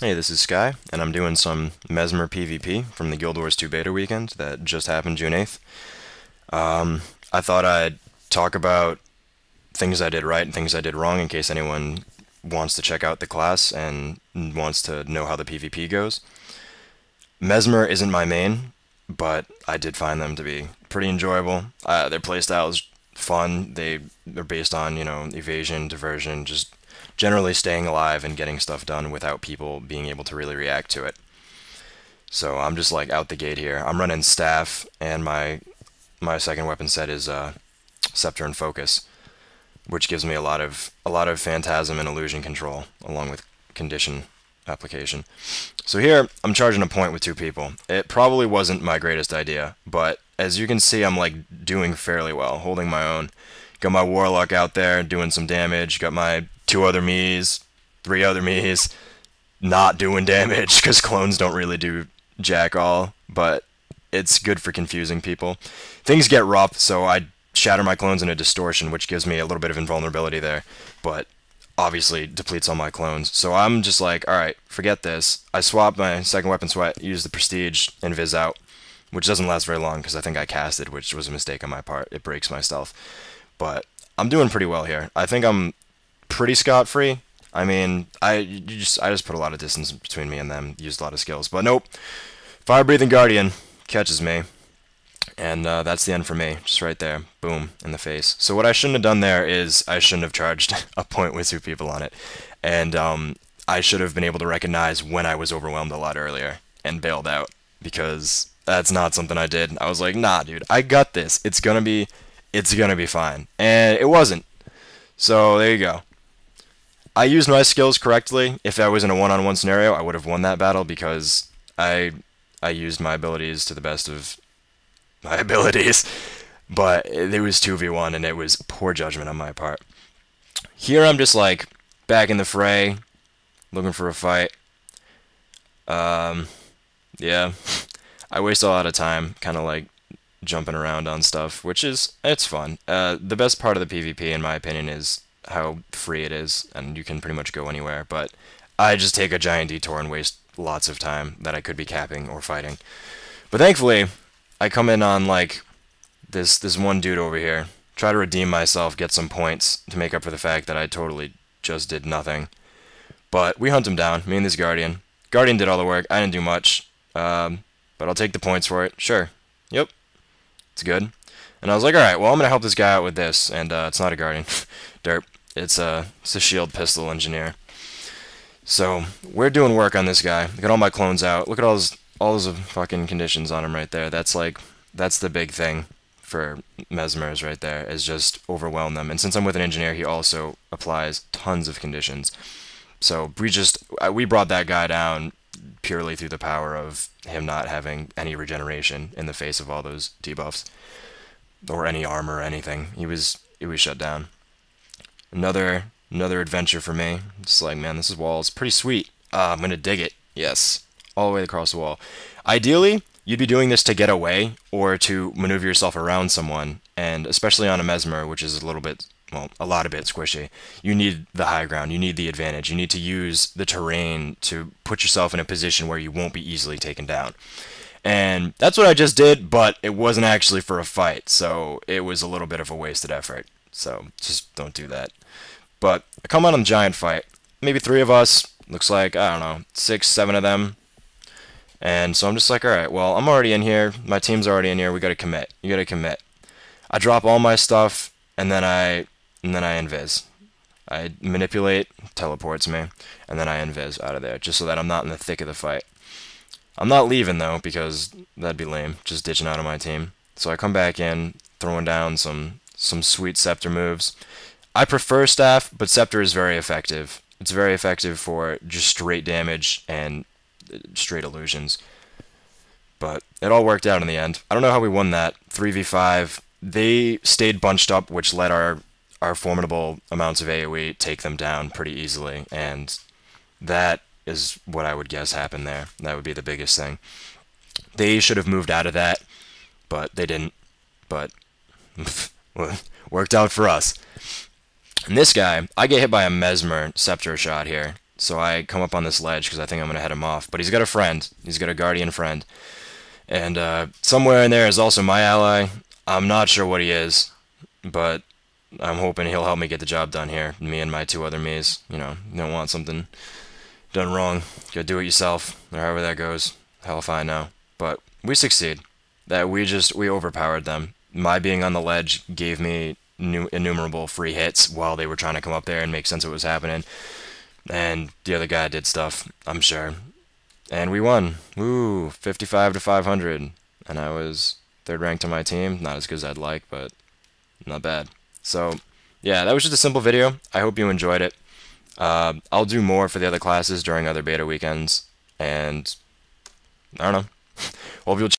Hey, this is Sky, and I'm doing some Mesmer PvP from the Guild Wars 2 beta weekend that just happened June 8th. I thought I'd talk about things I did right and things I did wrong in case anyone wants to check out the class and wants to know how the PvP goes. Mesmer isn't my main, but I did find them to be pretty enjoyable. Their playstyle is fun. They're based on, evasion, diversion, just generally staying alive and getting stuff done without people being able to really react to it. So I'm just like out the gate here. I'm running staff, and my second weapon set is scepter and focus, which gives me a lot of phantasm and illusion control along with condition application. So here I'm charging a point with two people. It probably wasn't my greatest idea, but as you can see, I'm like doing fairly well, holding my own. Got my warlock out there doing some damage. Got my two other me's, three other me's, not doing damage because clones don't really do jack all, but it's good for confusing people. Things get rough, so I shatter my clones into distortion, which gives me a little bit of invulnerability there, but obviously depletes all my clones. So I'm just like, alright, forget this. I swap my second weapon sweat, use the prestige, and viz out, which doesn't last very long because I think I casted, which was a mistake on my part. It breaks my stealth. But I'm doing pretty well here. I think I'm pretty scot-free. I mean, I just put a lot of distance between me and them, used a lot of skills. But nope, Fire-Breathing Guardian catches me, and that's the end for me, just right there. Boom, in the face. So what I shouldn't have done there is I shouldn't have charged a point with two people on it. And I should have been able to recognize when I was overwhelmed a lot earlier and bailed out, because that's not something I did. I was like, nah, dude, I got this. It's gonna be fine. And it wasn't. So there you go. I used my skills correctly. If I was in a one-on-one scenario, I would have won that battle because I used my abilities to the best of my abilities. But it was 2v1 and it was poor judgment on my part. Here I'm just like back in the fray, looking for a fight. Yeah. I waste a lot of time kind of like jumping around on stuff, which it's fun. The best part of the PvP, in my opinion, is how free it is, and you can pretty much go anywhere, but I just take a giant detour and waste lots of time that I could be capping or fighting. But thankfully, I come in on, like, this one dude over here, try to redeem myself, get some points to make up for the fact that I totally just did nothing. But we hunt him down, me and this Guardian. Guardian did all the work, I didn't do much, but I'll take the points for it, sure. Yep, it's good. And I was like, alright, well, I'm going to help this guy out with this, and it's not a Guardian. Derp. It's a shield pistol engineer. So, we're doing work on this guy. Got all my clones out. Look at all those fucking conditions on him right there. That's the big thing for Mesmers right there, is just overwhelm them. And since I'm with an engineer, he also applies tons of conditions. So, we brought that guy down purely through the power of him not having any regeneration in the face of all those debuffs. Or any armor or anything. He was shut down. Another adventure for me. Just like, man, this wall is pretty sweet. I'm gonna dig it. Yes. All the way across the wall. Ideally, you'd be doing this to get away or to maneuver yourself around someone, and especially on a Mesmer, which is a lot of bit squishy, you need the high ground, you need the advantage, you need to use the terrain to put yourself in a position where you won't be easily taken down. And that's what I just did, but it wasn't actually for a fight, so it was a little bit of a wasted effort. So just don't do that. But I come out on a giant fight. Maybe 3 of us. Looks like, I don't know, 6, 7 of them. And so I'm just like, alright, well, I'm already in here. My team's already in here. We gotta commit. You gotta commit. I drop all my stuff, and then I invis. I manipulate, teleports me, and then I invis out of there, just so that I'm not in the thick of the fight. I'm not leaving, though, because that'd be lame, just ditching out of my team. So I come back in, throwing down some sweet scepter moves. I prefer staff, but scepter is very effective. It's very effective for just straight damage and straight illusions. But it all worked out in the end. I don't know how we won that. 3v5. They stayed bunched up, which let our formidable amounts of AoE take them down pretty easily, and that is what I would guess happened there. That would be the biggest thing. They should have moved out of that, but they didn't. But worked out for us. And this guy, I get hit by a Mesmer Scepter shot here. So I come up on this ledge because I think I'm going to head him off. But he's got a friend. He's got a guardian friend. And somewhere in there is also my ally. I'm not sure what he is, but I'm hoping he'll help me get the job done here. Me and my two other me's. You know, you don't want something done wrong. Gotta do it yourself, or however that goes. Hell if I know. But we succeed. That we overpowered them. My being on the ledge gave me innumerable free hits while they were trying to come up there and make sense of what was happening. And the other guy did stuff, I'm sure. And we won. Woo, 55 to 500. And I was third ranked on my team. Not as good as I'd like, but not bad. So, yeah, that was just a simple video. I hope you enjoyed it. I'll do more for the other classes during other beta weekends. And, I don't know. Hope you'll